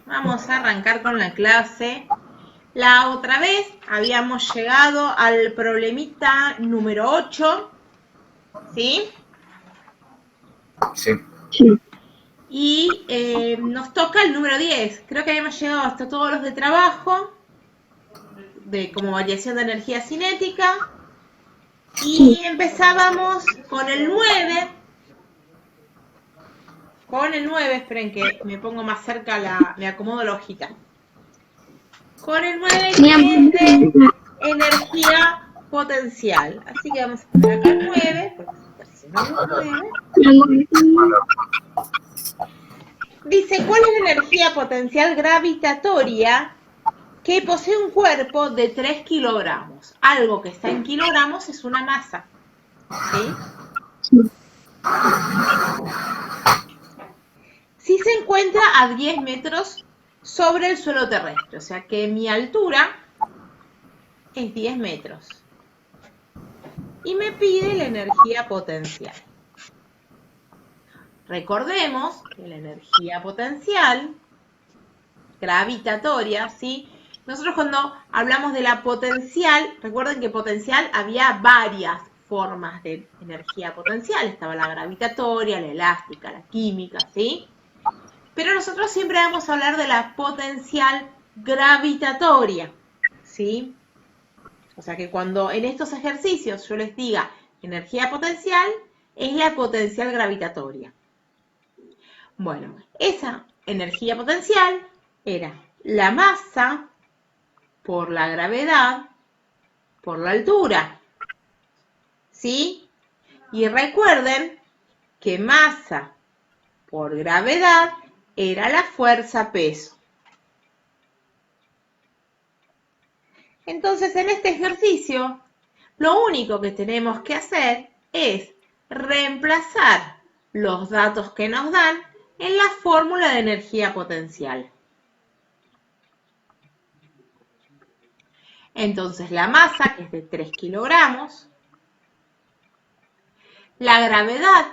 Vamos a arrancar con la clase. La otra vez habíamos llegado al problemita número 8, ¿sí? Sí. Y nos toca el número 10. Creo que habíamos llegado hasta todos los de trabajo, como variación de energía cinética. Y empezábamos con el 9. Esperen que me pongo más cerca, me acomodo la hojita. Con el 9 que es de energía potencial. Así que vamos a poner acá el 9, porque es un ejercicio número 9. Dice, ¿cuál es la energía potencial gravitatoria que posee un cuerpo de 3 kilogramos? Algo que está en kilogramos es una masa. ¿Sí? Si se encuentra a 10 metros sobre el suelo terrestre, o sea que mi altura es 10 metros. Y me pide la energía potencial. Recordemos que la energía potencial gravitatoria, ¿sí? Nosotros cuando hablamos de la potencial, recuerden que potencial había varias formas de energía potencial. Estaba la gravitatoria, la elástica, la química, ¿sí? Pero nosotros siempre vamos a hablar de la potencial gravitatoria, ¿sí? O sea que cuando en estos ejercicios yo les diga energía potencial, es la potencial gravitatoria. Bueno, esa energía potencial era la masa por la gravedad por la altura. ¿Sí? Y recuerden que masa por gravedad era la fuerza peso. Entonces, en este ejercicio, lo único que tenemos que hacer es reemplazar los datos que nos dan en la fórmula de energía potencial. Entonces, la masa, que es de 3 kilogramos, la gravedad,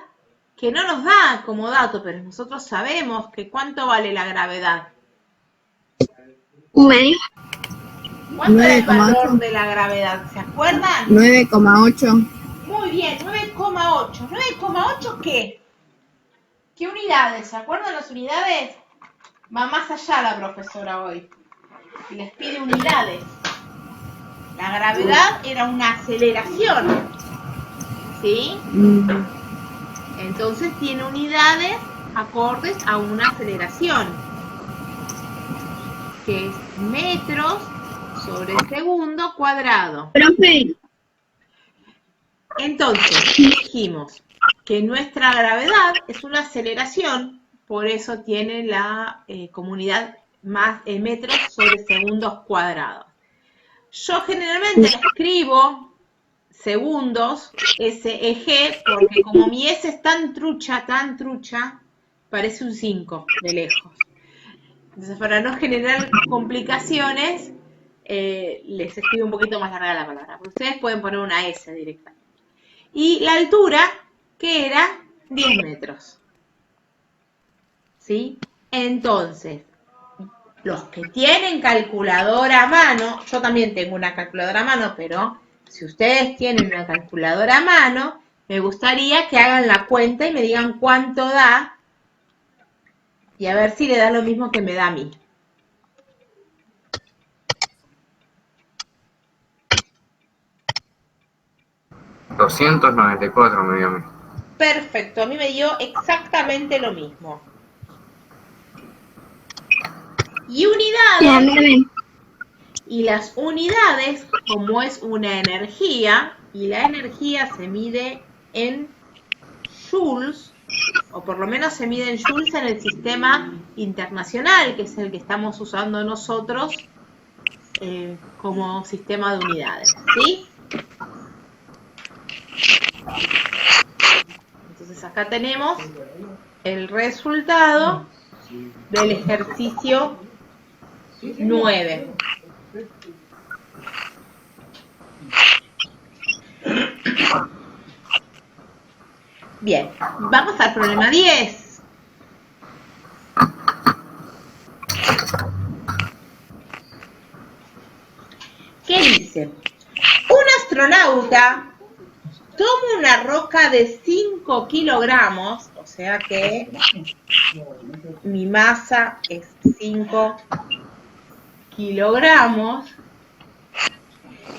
que no nos da como dato, pero nosotros sabemos que cuánto vale la gravedad. ¿Medio? ¿Cuánto es el valor de la gravedad? ¿Se acuerdan? 9,8. Muy bien, 9,8. ¿9,8 qué? ¿Qué unidades? ¿Se acuerdan las unidades? Va más allá la profesora hoy. Y les pide unidades. La gravedad era una aceleración. ¿Sí? Entonces tiene unidades acordes a una aceleración, que es metros sobre segundo cuadrado. Profe. Entonces, dijimos que nuestra gravedad es una aceleración, por eso tiene la comunidad más metros sobre segundos cuadrados. Yo generalmente escribo segundos, SEG, porque como mi S es tan trucha, parece un 5 de lejos. Entonces, para no generar complicaciones, les escribo un poquito más larga la palabra. Porque ustedes pueden poner una S directamente. Y la altura, que era 10 metros. ¿Sí? Entonces, los que tienen calculadora a mano, yo también tengo una calculadora a mano, pero si ustedes tienen una calculadora a mano, me gustaría que hagan la cuenta y me digan cuánto da, y a ver si le da lo mismo que me da a mí. $294 me dio a mí. Perfecto, a mí me dio exactamente lo mismo. Y unidades, y las unidades, como es una energía, y la energía se mide en joules, o por lo menos se mide en joules en el sistema internacional, que es el que estamos usando nosotros como sistema de unidades, ¿sí? Entonces acá tenemos el resultado del ejercicio 9. Bien, vamos al problema 10. ¿Qué dice? Un astronauta toma una roca de 5 kilogramos, o sea que mi masa es 5 kilogramos,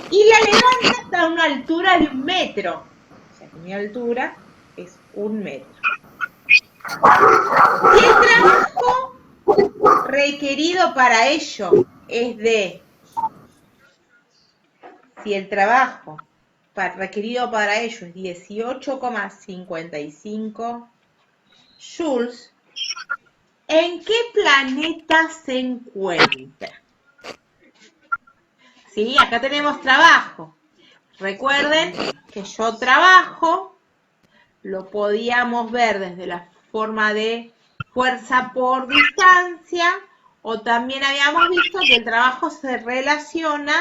y la levanta hasta una altura de 1 metro. O sea que mi altura es 1 metro. Si el trabajo requerido para ello es de... Si el trabajo requerido para ello es 18,55 joules, ¿en qué planeta se encuentra? ¿Sí? Acá tenemos trabajo. Recuerden que yo trabajo, lo podíamos ver desde la forma de fuerza por distancia, o también habíamos visto que el trabajo se relaciona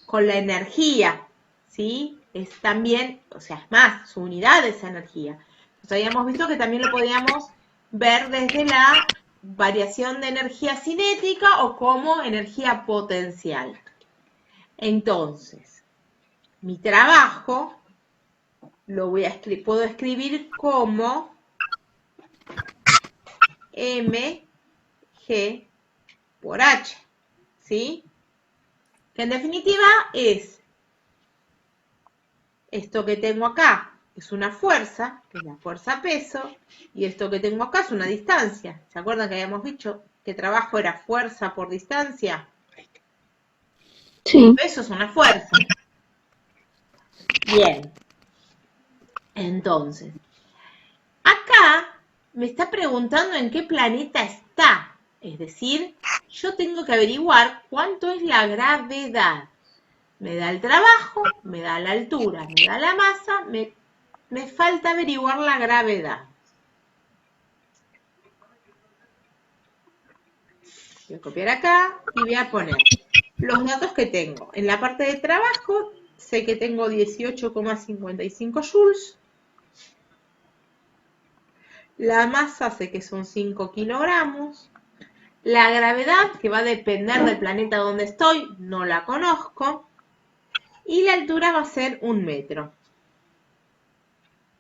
con la energía, ¿sí? Es también, o sea, es más, su unidad es energía. Entonces habíamos visto que también lo podíamos ver desde la variación de energía cinética o como energía potencial. Entonces, mi trabajo lo puedo escribir como mg por h, ¿sí? Que en definitiva es esto que tengo acá, es una fuerza, que es la fuerza peso, y esto que tengo acá es una distancia. ¿Se acuerdan que habíamos dicho que trabajo era fuerza por distancia? Sí. Peso es una fuerza. Bien. Entonces, acá me está preguntando en qué planeta está. Es decir, yo tengo que averiguar cuánto es la gravedad. Me da el trabajo, me da la altura, me da la masa, me falta averiguar la gravedad. Voy a copiar acá y voy a poner los datos que tengo. En la parte de trabajo sé que tengo 18,55 joules. La masa sé que son 5 kilogramos. La gravedad, que va a depender del planeta donde estoy, no la conozco. Y la altura va a ser 1 metro.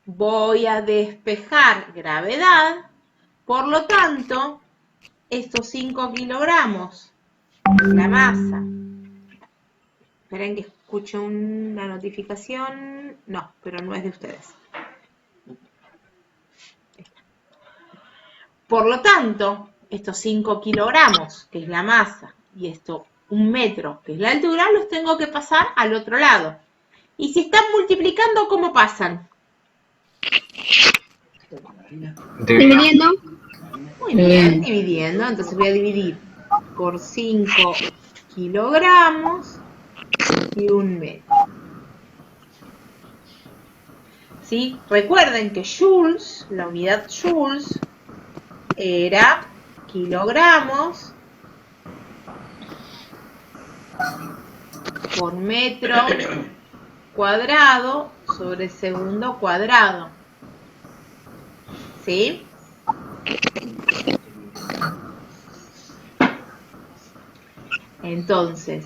Voy a despejar gravedad. Por lo tanto, estos 5 kilogramos, la masa. Esperen que escuche una notificación. No, pero no es de ustedes. Por lo tanto, estos 5 kilogramos, que es la masa, y esto 1 metro, que es la altura, los tengo que pasar al otro lado. Y si están multiplicando, ¿cómo pasan? Dividiendo. Muy bien, dividiendo. Entonces voy a dividir por 5 kilogramos y 1 metro. ¿Sí? Recuerden que joules, la unidad joules, era kilogramos por metro cuadrado sobre segundo cuadrado. ¿Sí? Entonces,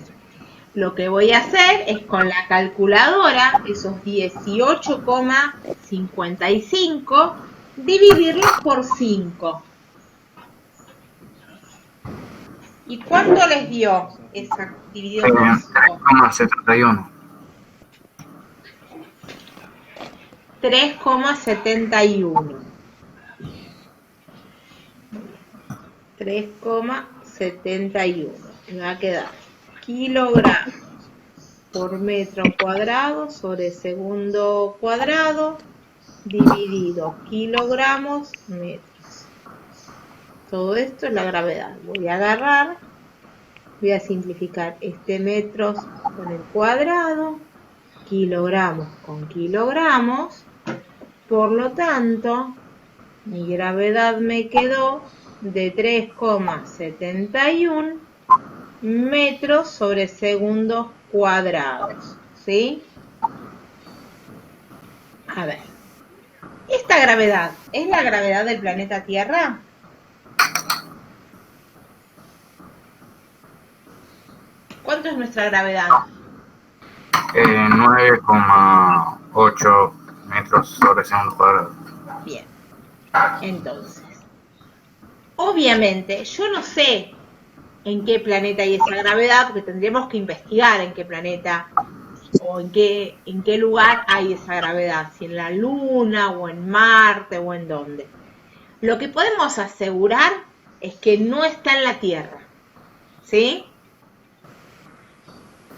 lo que voy a hacer es con la calculadora, esos 18,55, dividirlos por 5. ¿Y cuánto les dio esa dividido por 5? 3,71. 3,71. 3,71. Me va a quedar kilogramos por metro cuadrado sobre segundo cuadrado dividido kilogramos metros. Todo esto es la gravedad. Voy a agarrar, voy a simplificar este metros con el cuadrado, kilogramos con kilogramos. Por lo tanto, mi gravedad me quedó de 3,71 metros sobre segundos cuadrados, ¿sí? A ver, ¿esta gravedad es la gravedad del planeta Tierra? ¿Cuánto es nuestra gravedad? 9,8 metros sobre segundo cuadrado. Bien. Entonces, obviamente, yo no sé en qué planeta hay esa gravedad, porque tendríamos que investigar en qué planeta o en qué lugar hay esa gravedad, si en la Luna o en Marte o en dónde. Lo que podemos asegurar es que no está en la Tierra, ¿sí?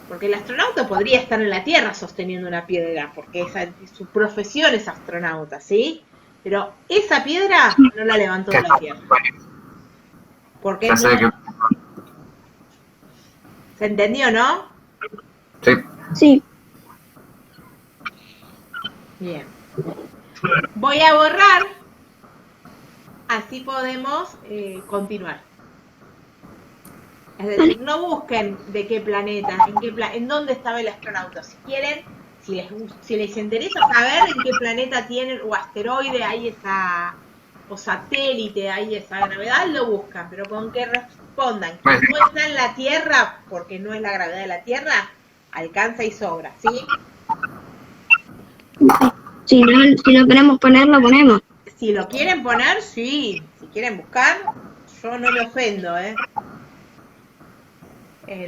Porque el astronauta podría estar en la Tierra sosteniendo una piedra, porque su profesión es astronauta, ¿sí? Pero esa piedra no la levantó de la Tierra. Porque no... ¿Se entendió, no? Sí. Sí. Bien. Voy a borrar, así podemos continuar. Es decir, no busquen de qué planeta, en dónde estaba el astronauta. Si quieren, si les interesa saber en qué planeta tienen, o asteroide hay esa, o satélite hay esa gravedad, lo buscan. Pero con que respondan que no está en la Tierra, porque no es la gravedad de la Tierra, alcanza y sobra, ¿sí? Si lo queremos poner, lo ponemos. Si lo quieren poner, sí. Si quieren buscar, yo no me ofendo, ¿eh?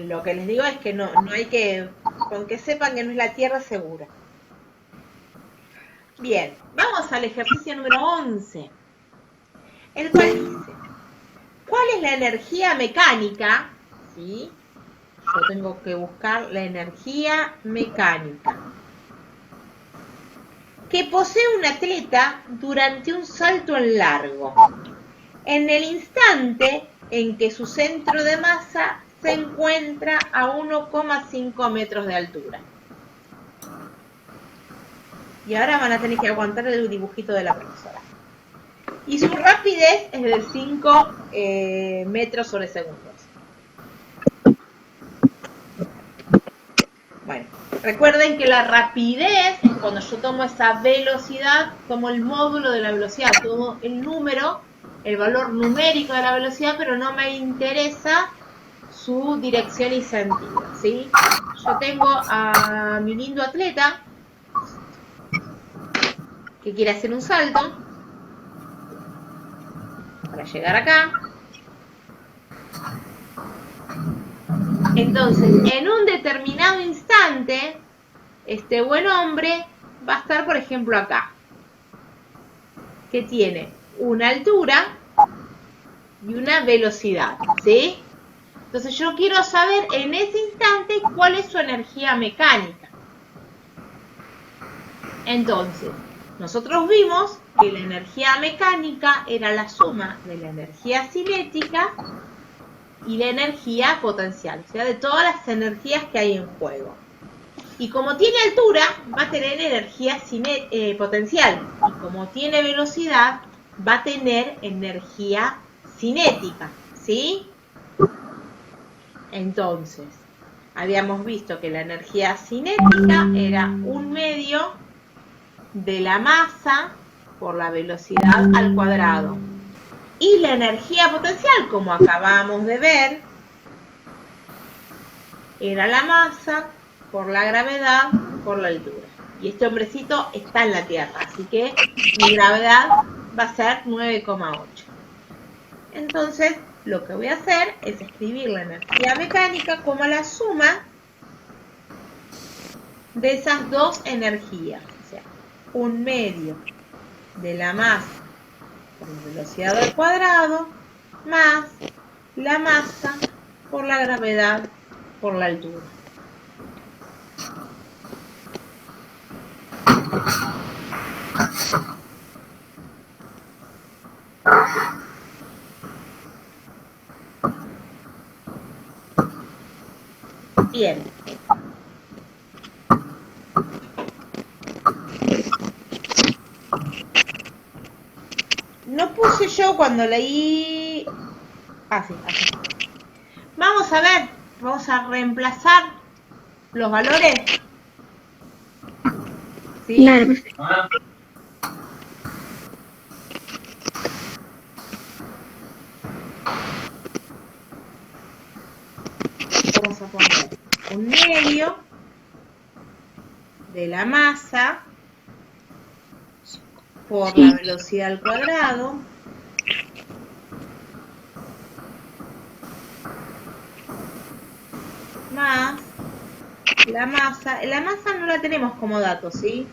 Lo que les digo es que no hay que... Con que sepan que no es la Tierra, segura. Bien, vamos al ejercicio número 11. El cual dice, ¿cuál es la energía mecánica? ¿Sí? Yo tengo que buscar la energía mecánica que posee un atleta durante un salto en largo, en el instante en que su centro de masa se encuentra a 1,5 metros de altura. Y ahora van a tener que aguantar el dibujito de la profesora. Y su rapidez es de 5 metros sobre segundos. Bueno, recuerden que la rapidez, cuando yo tomo esa velocidad, tomo el módulo de la velocidad, tomo el número, el valor numérico de la velocidad, pero no me interesa su dirección y sentido, ¿sí? Yo tengo a mi lindo atleta que quiere hacer un salto para llegar acá. Entonces, en un determinado instante, este buen hombre va a estar, por ejemplo, acá, que tiene una altura y una velocidad, ¿sí? Entonces yo quiero saber en ese instante cuál es su energía mecánica. Entonces, nosotros vimos que la energía mecánica era la suma de la energía cinética y la energía potencial, o sea, de todas las energías que hay en juego. Y como tiene altura, va a tener energía potencial. Y como tiene velocidad, va a tener energía cinética, ¿sí? Entonces, habíamos visto que la energía cinética era 1/2 de la masa por la velocidad al cuadrado. Y la energía potencial, como acabamos de ver, era la masa por la gravedad por la altura. Y este hombrecito está en la Tierra, así que mi gravedad va a ser 9,8. Entonces, lo que voy a hacer es escribir la energía mecánica como la suma de esas dos energías. O sea, 1/2 de la masa por la velocidad al cuadrado más la masa por la gravedad por la altura. Bien. No puse yo cuando leí... sí, así. Vamos a ver, vamos a reemplazar los valores. ¿Sí? Claro. Vamos vamos a poner 1/2 de la masa por la velocidad al cuadrado más la masa. La masa no la tenemos como dato, ¿sí?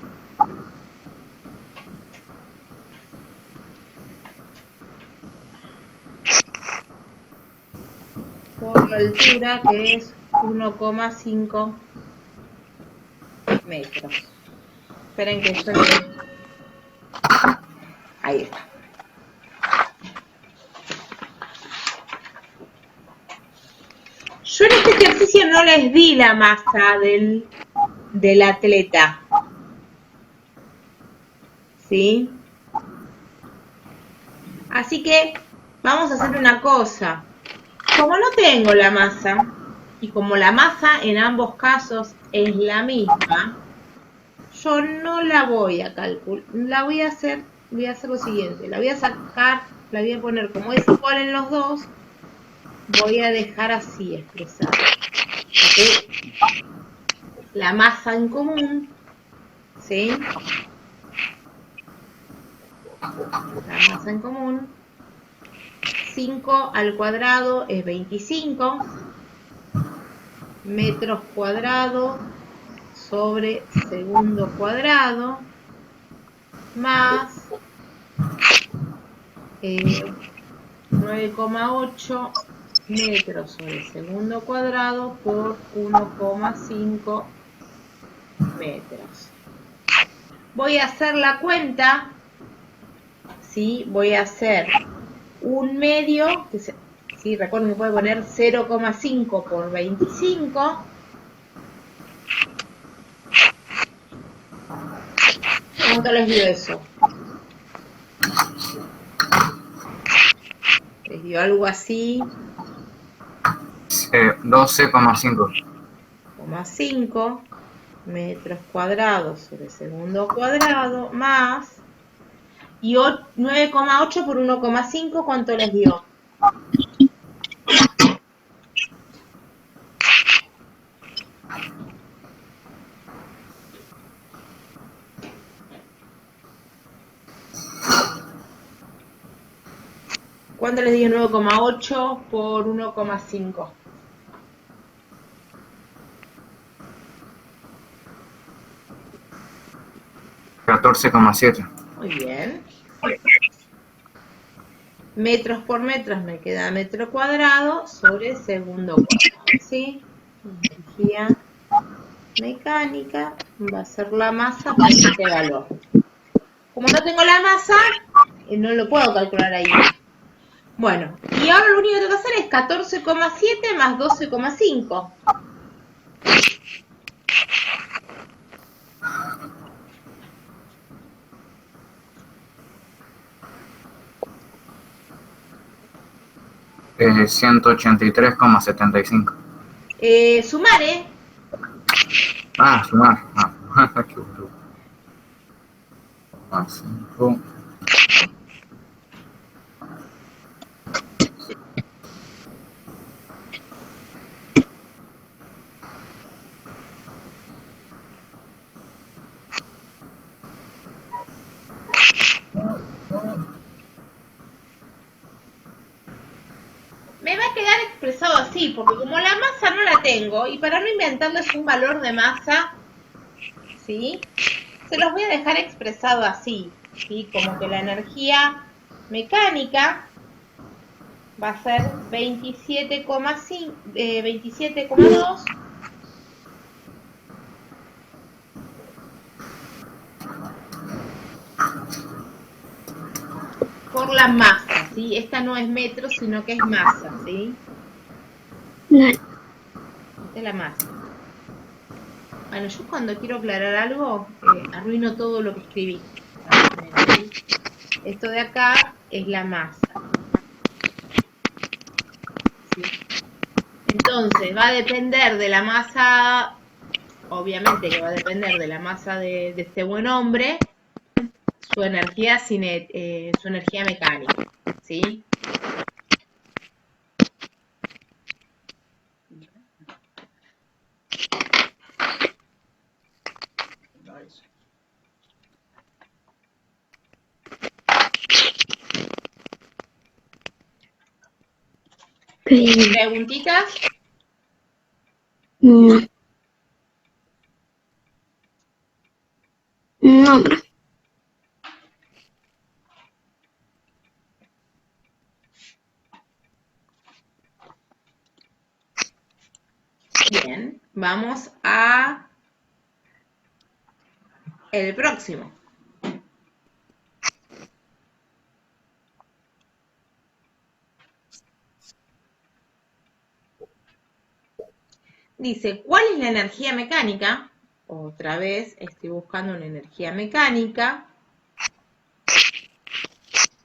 Por la altura, que es 1,5 metros. Esperen que yo ahí está. Yo en este ejercicio no les di la masa del atleta. ¿Sí? Así que vamos a hacer una cosa. Como no tengo la masa, y como la masa en ambos casos es la misma, yo no la voy a calcular. Voy a hacer lo siguiente. La voy a sacar, la voy a poner como es igual en los dos. Voy a dejar así expresada. ¿Okay? La masa en común, ¿sí? La masa en común, 5 al cuadrado es 25 metros cuadrados sobre segundo cuadrado, más 9,8 metros sobre segundo cuadrado por 1,5 metros. Voy a hacer la cuenta, ¿sí? Voy a hacer 1/2, que sí, recuerden que puede poner 0,5 por 25. ¿Cuánto les dio eso? Les dio algo así. 12,5 metros cuadrados sobre segundo cuadrado más, y 9,8 por 1,5, ¿cuánto les dio? ¿Cuánto les dio 9,8 por 1,5? 14,7. Muy bien. Metros por metros me queda metro cuadrado sobre segundo cuadrado, ¿sí? Energía mecánica va a ser la masa por este valor. Como no tengo la masa, no lo puedo calcular ahí. Bueno, y ahora lo único que tengo que hacer es 14,7 más 12,5. Es 183,75. Sumar, ¿eh? Sumar. Qué bruto. Más 5. Me va a quedar expresado así, porque como la masa no la tengo, y para no inventarles un valor de masa, ¿sí? Se los voy a dejar expresado así, ¿sí? Como que la energía mecánica va a ser 27,2 por la masa, ¿sí? Esta no es metro, sino que es masa, ¿sí? Esta es la masa. Bueno, yo cuando quiero aclarar algo, arruino todo lo que escribí. ¿Sí? Esto de acá es la masa. ¿Sí? Entonces, va a depender de la masa, obviamente que va a depender de la masa de este buen hombre, su energía mecánica, ¿sí? descanso. ¿Preguntitas? No, no, profe. Bien, vamos a el próximo. Dice, ¿cuál es la energía mecánica? Otra vez estoy buscando una energía mecánica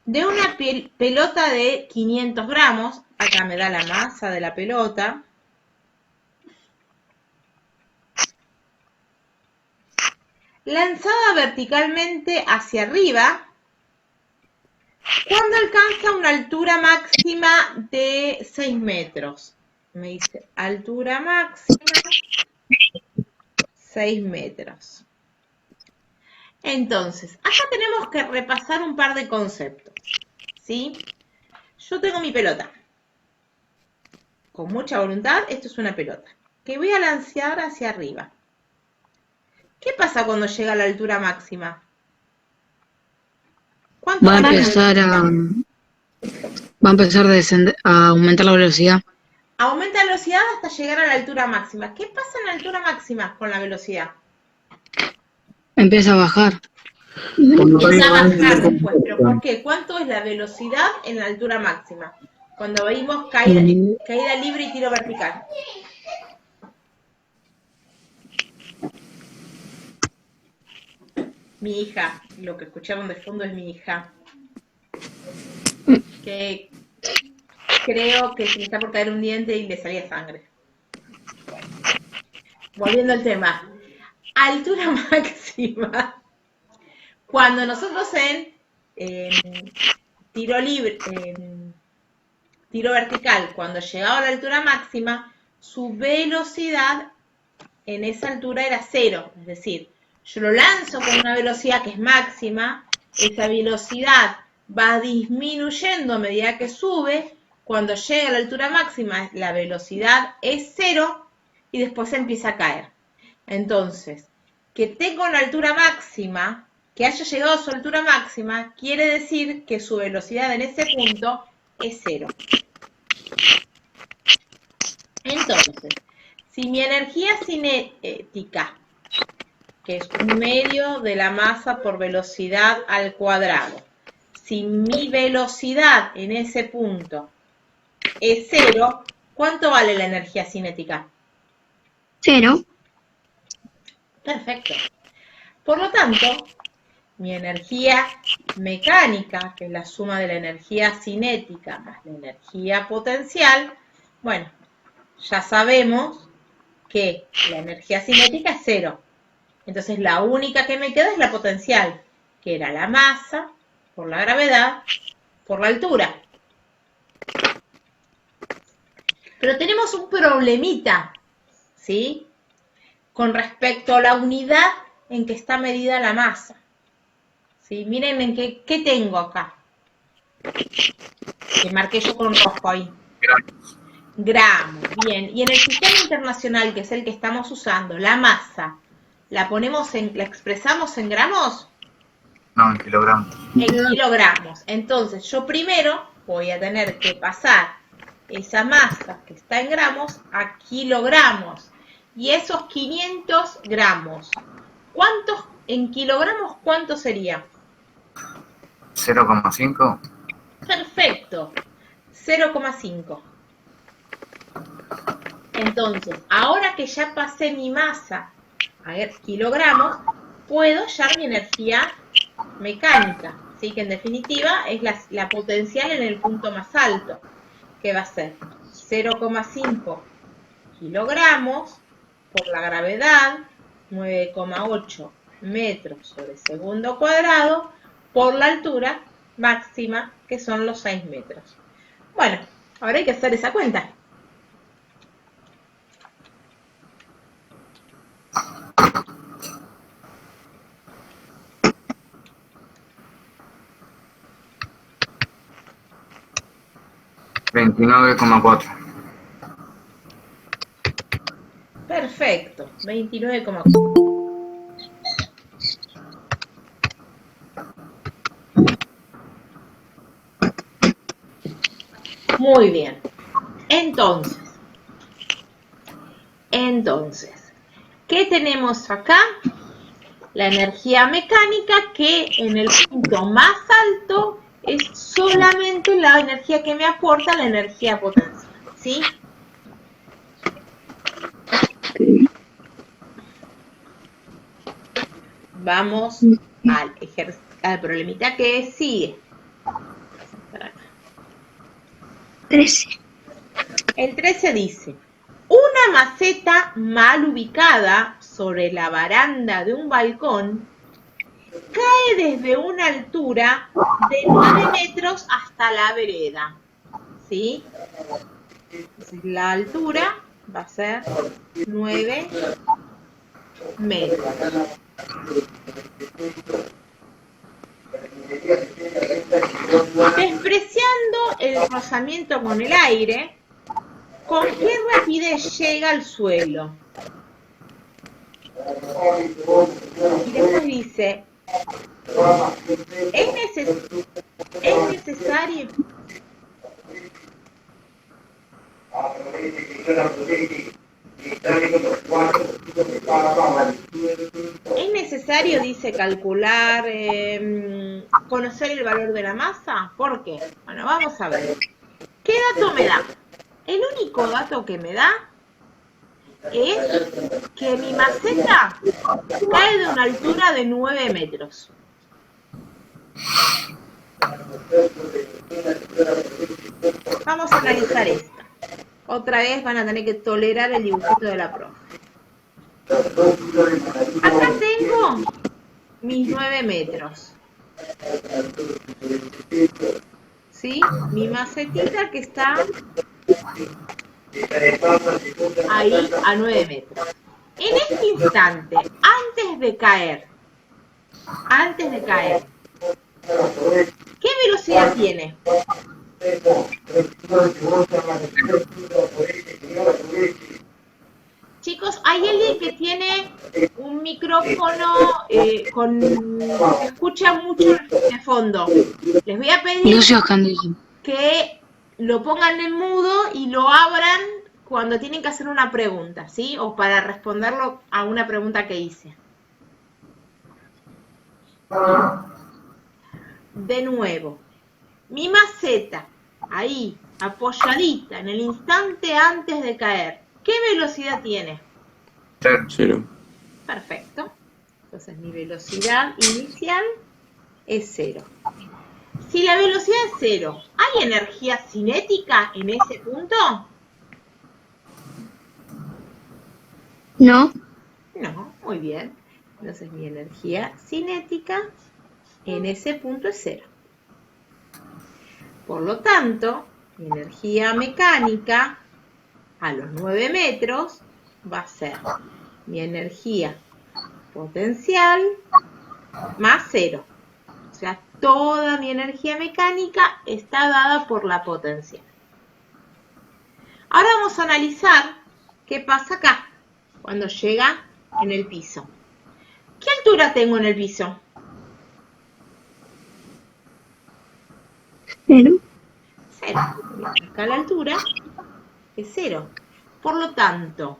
de una pelota de 500 gramos. Acá me da la masa de la pelota. Lanzada verticalmente hacia arriba, cuando alcanza una altura máxima de 6 metros. Me dice, altura máxima 6 metros. Entonces, acá tenemos que repasar un par de conceptos, ¿sí? Yo tengo mi pelota. Con mucha voluntad, esto es una pelota, que voy a lanzar hacia arriba. ¿Qué pasa cuando llega a la altura máxima? ¿Cuánto Va a va a empezar a descender, a aumentar la velocidad. Aumenta la velocidad hasta llegar a la altura máxima. ¿Qué pasa en la altura máxima con la velocidad? Empieza a bajar. Empieza a bajar después. ¿Pero por qué? ¿Cuánto es la velocidad en la altura máxima? Cuando veimos caída libre y tiro vertical. Mi hija, lo que escucharon de fondo es mi hija. Que creo que se le está por caer un diente y le salía sangre. Volviendo al tema. Altura máxima. Cuando nosotros en tiro libre, tiro vertical, cuando llegaba a la altura máxima, su velocidad en esa altura era 0. Es decir, yo lo lanzo con una velocidad que es máxima, esa velocidad va disminuyendo a medida que sube, cuando llega a la altura máxima la velocidad es 0 y después empieza a caer. Entonces, que tenga una altura máxima, que haya llegado a su altura máxima, quiere decir que su velocidad en ese punto es 0. Entonces, si mi energía cinética, que es un medio de la masa por velocidad al cuadrado, si mi velocidad en ese punto es 0, ¿cuánto vale la energía cinética? 0. Perfecto. Por lo tanto, mi energía mecánica, que es la suma de la energía cinética más la energía potencial, bueno, ya sabemos que la energía cinética es 0. Entonces la única que me queda es la potencial, que era la masa por la gravedad por la altura. Pero tenemos un problemita, ¿sí? Con respecto a la unidad en que está medida la masa. ¿Sí? Miren en qué tengo acá. Que marqué yo con rojo ahí. Gramos, bien. Y en el sistema internacional, que es el que estamos usando, la masa, ¿la expresamos en gramos? No, en kilogramos. En kilogramos. Entonces, yo primero voy a tener que pasar esa masa que está en gramos a kilogramos. Y esos 500 gramos, ¿cuántos en kilogramos cuánto sería? 0,5. Perfecto, 0,5. Entonces, ahora que ya pasé mi masa a kilogramos, puedo hallar mi energía mecánica, ¿sí? Que en definitiva es la potencial en el punto más alto, que va a ser 0,5 kilogramos por la gravedad, 9,8 metros sobre segundo cuadrado, por la altura máxima, que son los 6 metros. Bueno, ahora hay que hacer esa cuenta. 29,4. Perfecto, 29,4. Muy bien. Entonces, ¿qué tenemos acá? La energía mecánica que en el punto más alto es solamente la energía que me aporta la energía potencial, ¿sí? Vamos al problemita que sigue. 13. El 13 dice, una maceta mal ubicada sobre la baranda de un balcón cae desde una altura de 9 metros hasta la vereda, ¿sí? Entonces la altura va a ser 9 metros. Despreciando el rozamiento con el aire, ¿con qué rapidez llega al suelo? Y después dice, es necesario. ¿Es necesario, dice, calcular, conocer el valor de la masa? ¿Por qué? Bueno, vamos a ver. ¿Qué dato me da? El único dato que me da es que mi maceta cae de una altura de 9 metros. Vamos a analizar esta. Otra vez van a tener que tolerar el dibujito de la profe. Acá tengo mis 9 metros. ¿Sí? Mi macetita que está ahí a 9 metros. En este instante, antes de caer, ¿qué velocidad tiene? Chicos, ¿hay alguien que tiene un micrófono se escucha mucho de fondo? Les voy a pedir Lucio Candice. que lo pongan en mudo y lo abran cuando tienen que hacer una pregunta, ¿sí? O para responderlo a una pregunta que hice. De nuevo, mi maceta, ahí, apoyadita, en el instante antes de caer, ¿qué velocidad tiene? 0. Perfecto. Entonces mi velocidad inicial es 0. Si la velocidad es 0, ¿hay energía cinética en ese punto? No. No, muy bien. Entonces mi energía cinética en ese punto es 0. Por lo tanto, mi energía mecánica a los 9 metros va a ser mi energía potencial más 0. O sea, toda mi energía mecánica está dada por la potencial. Ahora vamos a analizar qué pasa acá, cuando llega en el piso. ¿Qué altura tengo en el piso? 0. 0. Acá la altura es 0. Por lo tanto,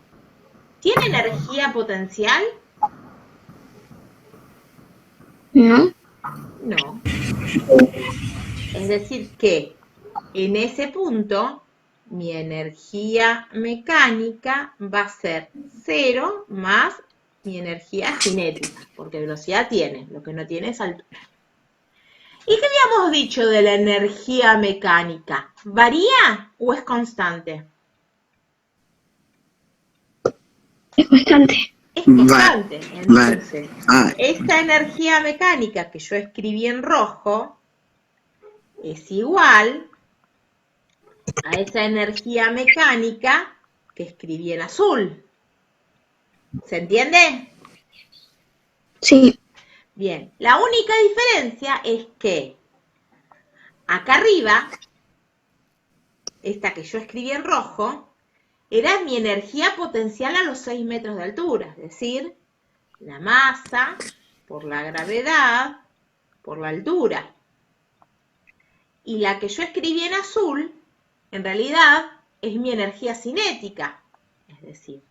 ¿tiene energía potencial? No. No. Es decir que en ese punto mi energía mecánica va a ser 0 más mi energía cinética, porque velocidad tiene, lo que no tiene es altura. ¿Y qué habíamos dicho de la energía mecánica? ¿Varía o es constante? Es constante. Es constante. Entonces, Vale. esta energía mecánica que yo escribí en rojo es igual a esa energía mecánica que escribí en azul. ¿Se entiende? Sí. Bien, la única diferencia es que acá arriba esta que yo escribí en rojo, era mi energía potencial a los 6 metros de altura, es decir, la masa por la gravedad por la altura. Y la que yo escribí en azul, en realidad, es mi energía cinética, es decir,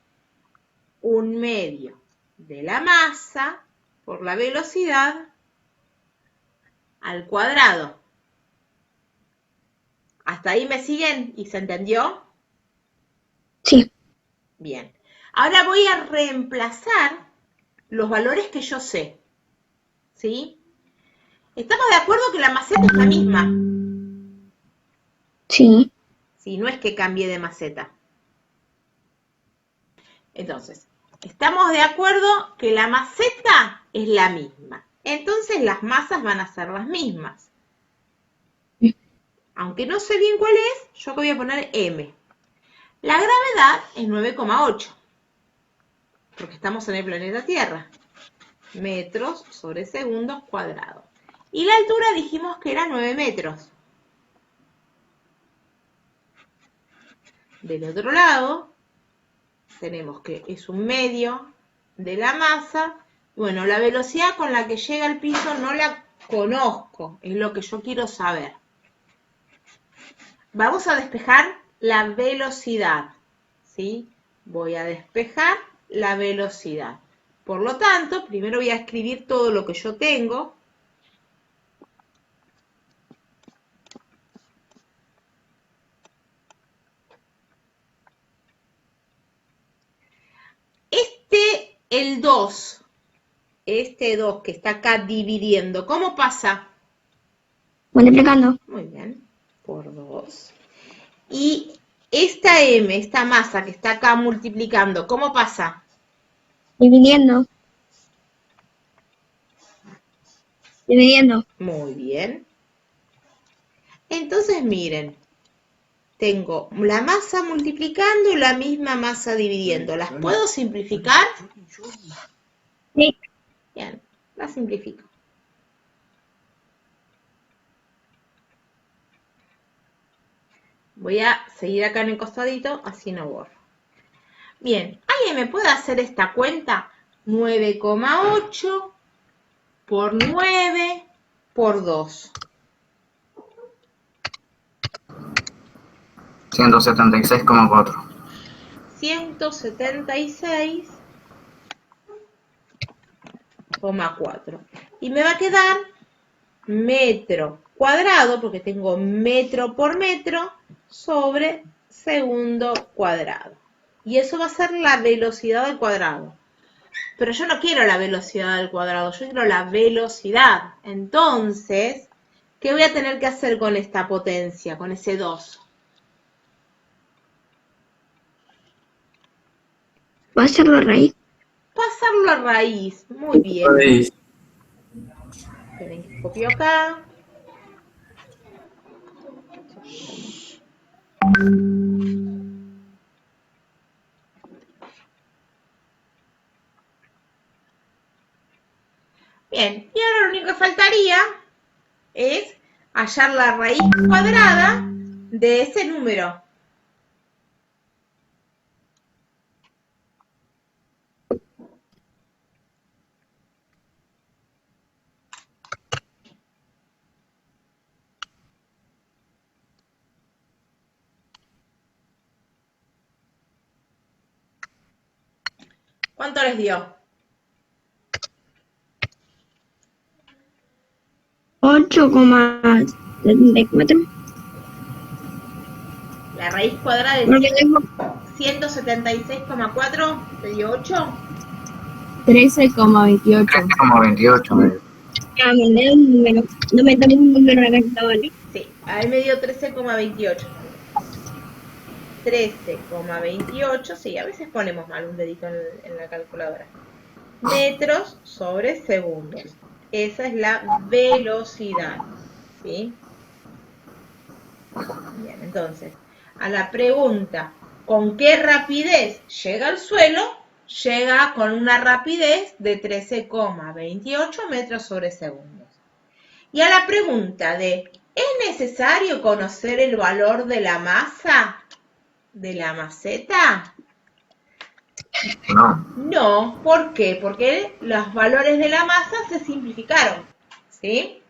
1/2 de la masa por la velocidad al cuadrado. ¿Hasta ahí me siguen y se entendió? Sí. Bien. Ahora voy a reemplazar los valores que yo sé. ¿Sí? ¿Estamos de acuerdo que la maceta es la misma? Sí. Sí, no es que cambie de maceta. Entonces, estamos de acuerdo que la maceta es la misma. Entonces las masas van a ser las mismas. Aunque no sé bien cuál es, yo voy a poner M. La gravedad es 9,8. Porque estamos en el planeta Tierra. Metros sobre segundos cuadrados. Y la altura dijimos que era 9 metros. Del otro lado, tenemos que es 1/2 de la masa. Bueno, la velocidad con la que llega al piso no la conozco, es lo que yo quiero saber. Vamos a despejar la velocidad, ¿sí? Voy a despejar la velocidad. Por lo tanto, primero voy a escribir todo lo que yo tengo. El 2, este 2 que está acá dividiendo, ¿cómo pasa? Multiplicando. Muy bien, por 2. Y esta M, esta masa que está acá multiplicando, ¿cómo pasa? Dividiendo. Dividiendo. Muy bien. Entonces, miren, tengo la masa multiplicando y la misma masa dividiendo. ¿Las puedo simplificar? Sí. Bien, las simplifico. Voy a seguir acá en el costadito, así no borro. Bien, ¿alguien me puede hacer esta cuenta? 9,8 por 9 por 2. 176,4. 176,4. Y me va a quedar metro cuadrado, porque tengo metro por metro, sobre segundo cuadrado. Y eso va a ser la velocidad al cuadrado. Pero yo no quiero la velocidad al cuadrado, yo quiero la velocidad. Entonces, ¿qué voy a tener que hacer con esta potencia, con ese 2? ¿Va a ser la raíz? Pasarlo a raíz. Muy bien. Raíz. Esperen que copio acá. Bien, y ahora lo único que faltaría es hallar la raíz cuadrada de ese número. ¿Cuánto les dio? 8,74. La raíz cuadrada de Porque tengo 176,4 te dio 8. 13,28. 13,28 me dio. Ah, me da un número. No me tomo un número recto, ¿vale? Sí, a él me dio 13,28. 13,28, sí, a veces ponemos mal un dedito en la calculadora. Metros sobre segundos. Esa es la velocidad, ¿sí? Bien, entonces, a la pregunta, ¿con qué rapidez llega al suelo? Llega con una rapidez de 13,28 metros sobre segundos. Y a la pregunta de ¿Es necesario conocer el valor de la masa de la maceta? No. No, ¿por qué? Porque los valores de la masa se simplificaron, ¿sí?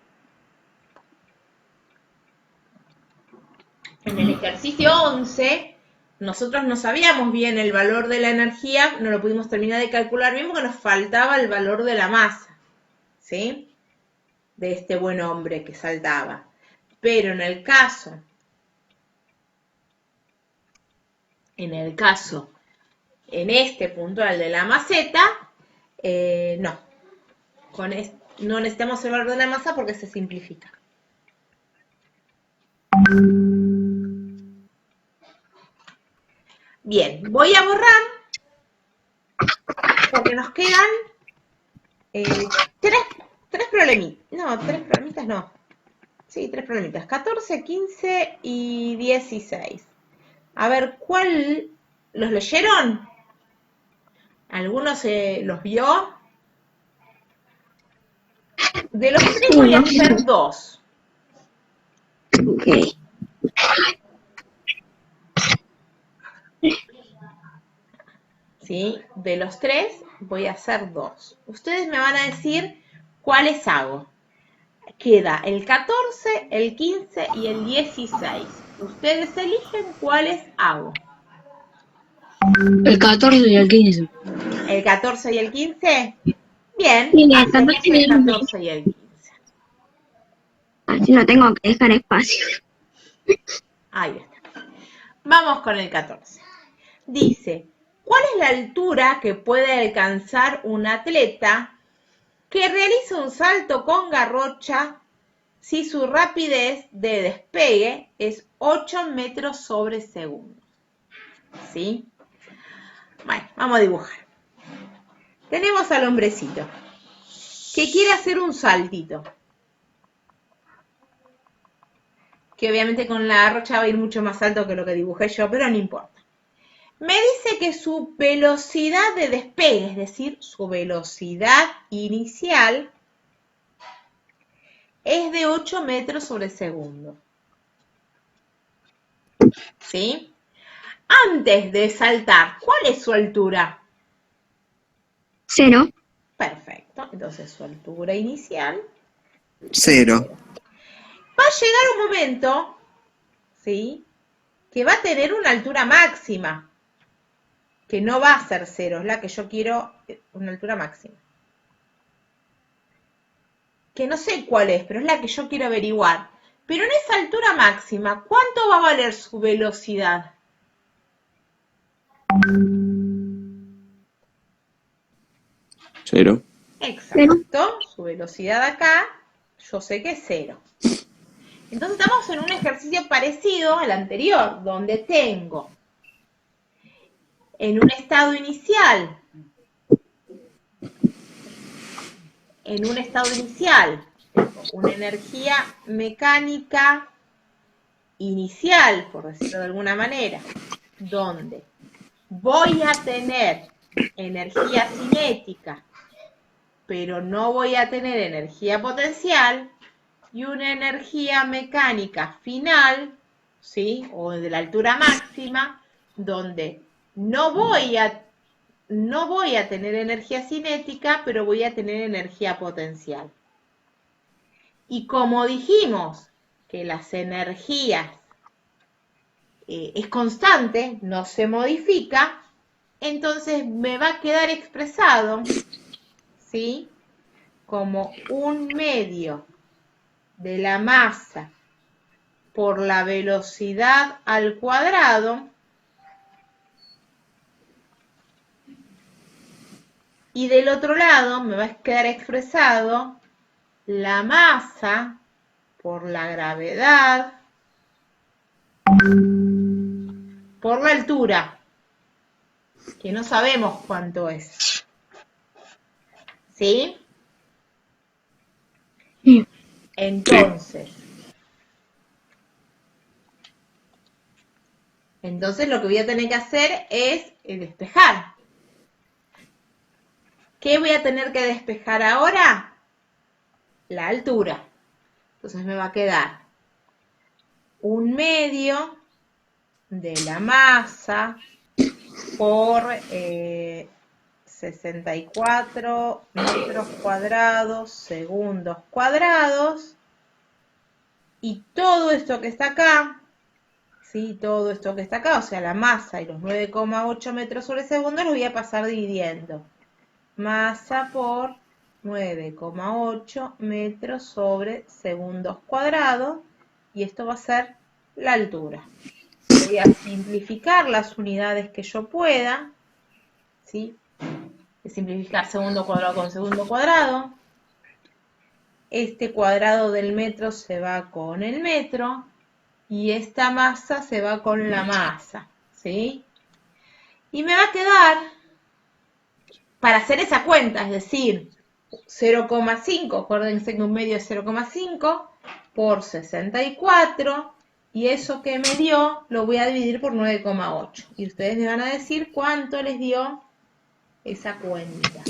En el ejercicio 11, nosotros no sabíamos bien el valor de la energía, no lo pudimos terminar de calcular bien porque nos faltaba el valor de la masa, ¿sí? De este buen hombre que saltaba. Pero en el caso, en este puntual de la maceta, no. No necesitamos el valor de la masa porque se simplifica. Bien, voy a borrar porque nos quedan tres problemitas. No, tres problemitas no. Sí, tres problemitas. 14, 15 y 16. A ver, ¿cuál? ¿Los leyeron? ¿Algunos los vio? De los tres voy a hacer dos. Ok. ¿Sí? De los tres voy a hacer dos. Ustedes me van a decir cuáles hago. Queda el 14, el 15 y el 16. Ustedes eligen cuáles hago. El 14 y el 15. ¿El 14 y el 15? Bien, Sí, hacemos también el 14 y el 15. así no tengo que dejar espacio. Ahí está. Vamos con el 14. Dice, ¿cuál es la altura que puede alcanzar un atleta que realiza un salto con garrocha si su rapidez de despegue es 8 metros sobre segundo? ¿Sí? Bueno, vamos a dibujar. Tenemos al hombrecito que quiere hacer un saltito. Que obviamente con la garrocha va a ir mucho más alto que lo que dibujé yo, pero no importa. Me dice que su velocidad de despegue, es decir, su velocidad inicial, es de 8 metros sobre segundo. ¿Sí? Antes de saltar, ¿cuál es su altura? 0. Perfecto, entonces su altura inicial. 0. Va a llegar un momento, ¿sí? Que va a tener una altura máxima, que no va a ser 0, es la que yo quiero, una altura máxima. Que no sé cuál es, pero es la que yo quiero averiguar. Pero en esa altura máxima, ¿cuánto va a valer su velocidad? Cero. Exacto, su velocidad acá, yo sé que es 0. Entonces estamos en un ejercicio parecido al anterior, donde tengo en un estado inicial, tengo una energía mecánica inicial, por decirlo de alguna manera, donde voy a tener energía cinética, pero no voy a tener energía potencial, y una energía mecánica final, ¿sí? O de la altura máxima, donde no voy a tener energía cinética, pero voy a tener energía potencial. Y como dijimos que las energías es constante, no se modifica, entonces me va a quedar expresado, ¿sí? Como un medio de la masa por la velocidad al cuadrado, y del otro lado me va a quedar expresado la masa por la gravedad por la altura, que no sabemos cuánto es. ¿Sí? Sí. Entonces lo que voy a tener que hacer es despejar. ¿Qué voy a tener que despejar ahora? La altura. Entonces me va a quedar 1 medio de la masa por 64 metros cuadrados, segundos cuadrados. Y todo esto que está acá, ¿sí? Todo esto que está acá, o sea, la masa y los 9,8 metros sobre segundo, los voy a pasar dividiendo. Masa por 9,8 metros sobre segundos cuadrados. Y esto va a ser la altura. Voy a simplificar las unidades que yo pueda, ¿sí? Voy a simplificar segundo cuadrado con segundo cuadrado. Este cuadrado del metro se va con el metro y esta masa se va con la masa, ¿sí? Y me va a quedar, para hacer esa cuenta, es decir, 0,5, acuérdense que un medio es 0,5 por 64, y eso que me dio lo voy a dividir por 9,8. Y ustedes me van a decir cuánto les dio esa cuenta.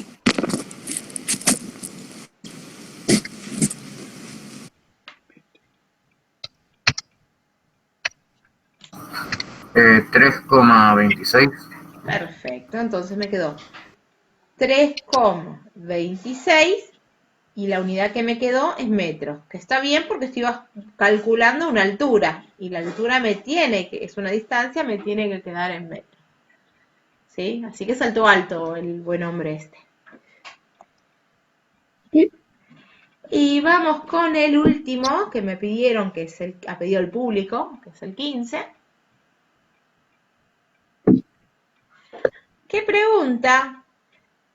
Eh, 3,26. Perfecto, entonces me quedó 3,26 y la unidad que me quedó es metros, que está bien porque estoy calculando una altura y la altura es una distancia, me tiene que quedar en metros. ¿Sí? Así que saltó alto el buen hombre este. Y vamos con el último que me pidieron, que es ha pedido el público, que es el 15. Que pregunta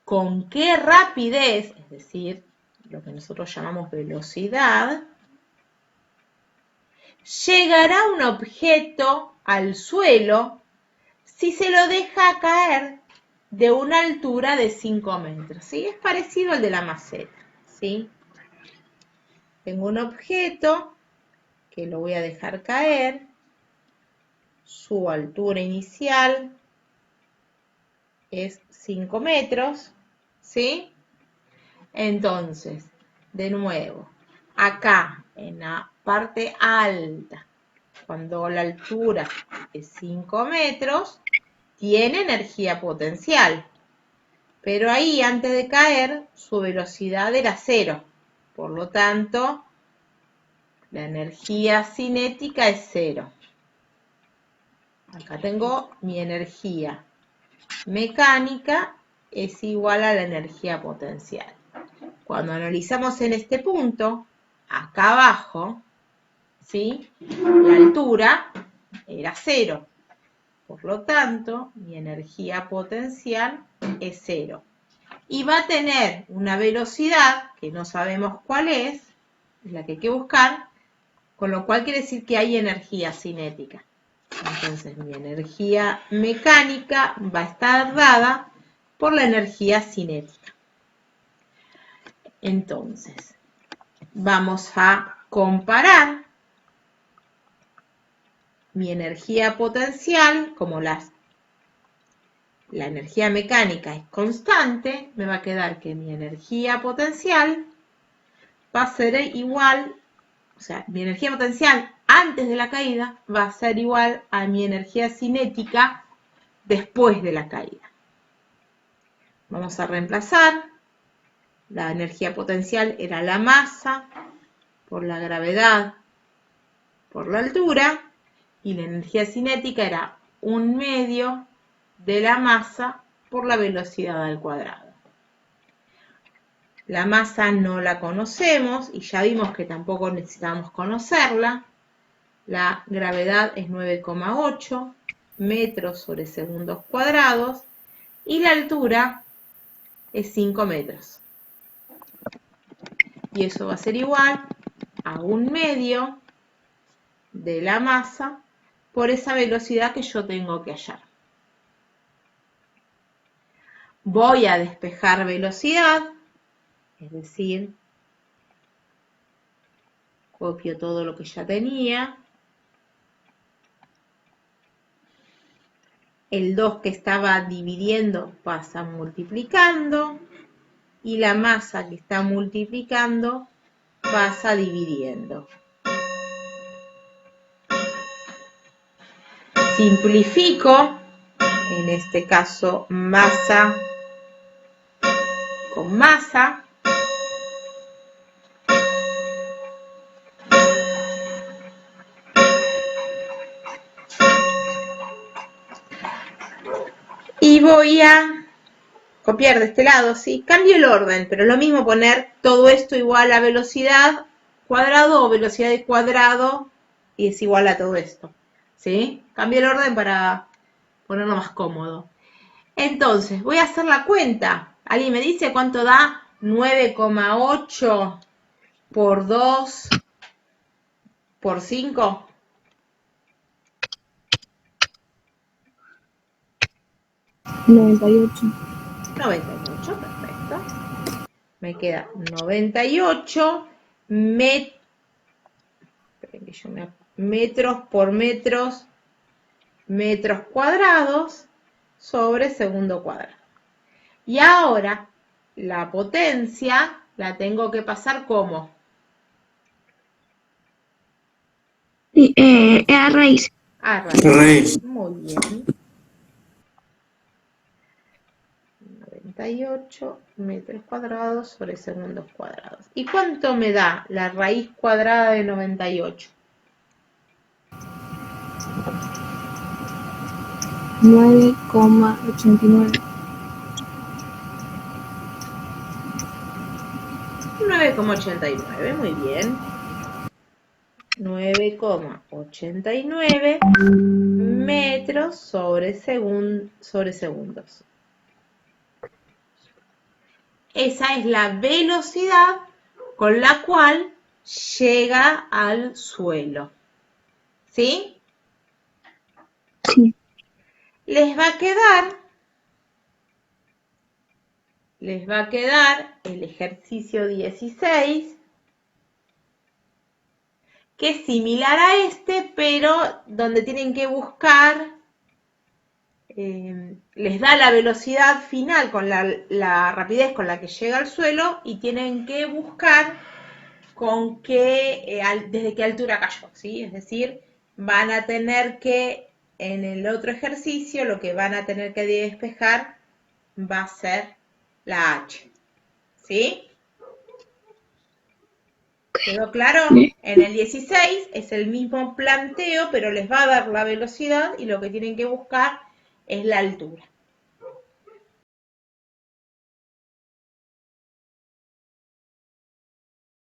con qué rapidez, es decir, lo que nosotros llamamos velocidad, llegará un objeto al suelo si se lo deja caer de una altura de 5 metros. ¿Sí? Es parecido al de la maceta. ¿Sí? Tengo un objeto que lo voy a dejar caer. Su altura inicial es 5 metros. ¿Sí? Entonces, de nuevo, acá en la parte alta, cuando la altura es 5 metros, tiene energía potencial. Pero ahí, antes de caer, su velocidad era 0. Por lo tanto, la energía cinética es 0. Acá tengo mi energía mecánica es igual a la energía potencial. Cuando analizamos en este punto, acá abajo, ¿sí? La altura era 0. Por lo tanto, mi energía potencial es 0. Y va a tener una velocidad que no sabemos cuál es la que hay que buscar, con lo cual quiere decir que hay energía cinética. Entonces, mi energía mecánica va a estar dada por la energía cinética. Entonces, vamos a comparar mi energía potencial, como la energía mecánica es constante, me va a quedar que mi energía potencial va a ser igual, o sea, mi energía potencial antes de la caída va a ser igual a mi energía cinética después de la caída. Vamos a reemplazar. La energía potencial era la masa por la gravedad por la altura y la energía cinética era 1 medio de la masa por la velocidad al cuadrado. La masa no la conocemos y ya vimos que tampoco necesitamos conocerla. La gravedad es 9,8 metros sobre segundos cuadrados y la altura es 5 metros. Y eso va a ser igual a 1 medio de la masa por esa velocidad que yo tengo que hallar. Voy a despejar velocidad, es decir, copio todo lo que ya tenía. El 2 que estaba dividiendo pasa multiplicando y la masa que está multiplicando pasa dividiendo. Simplifico, en este caso masa con masa. Y voy a copiar de este lado, ¿sí? Cambio el orden, pero lo mismo poner todo esto igual a velocidad cuadrado o velocidad de cuadrado y es igual a todo esto, ¿sí? Cambio el orden para ponerlo más cómodo. Entonces, voy a hacer la cuenta. ¿Alguien me dice cuánto da 9,8 por 2 por 5? 98. 98, perfecto. Me queda 98 metros por metros cuadrados sobre segundo cuadrado. Y ahora la potencia la tengo que pasar como A raíz. a raíz. Raíz. Muy bien. 98 metros cuadrados sobre segundos cuadrados. ¿Y cuánto me da la raíz cuadrada de 98? 9,89. 9,89, muy bien. 9,89 metros sobre segundos. Esa es la velocidad con la cual llega al suelo. ¿Sí? Sí. Les va a quedar el ejercicio 16, que es similar a este, pero donde tienen que buscar, les da la velocidad final con la rapidez con la que llega al suelo y tienen que buscar con desde qué altura cayó, ¿sí? Es decir, van a tener que, en el otro ejercicio, lo que van a tener que despejar va a ser la H, ¿sí? ¿Quedó claro? En el 16 es el mismo planteo, pero les va a dar la velocidad y lo que tienen que buscar es la altura.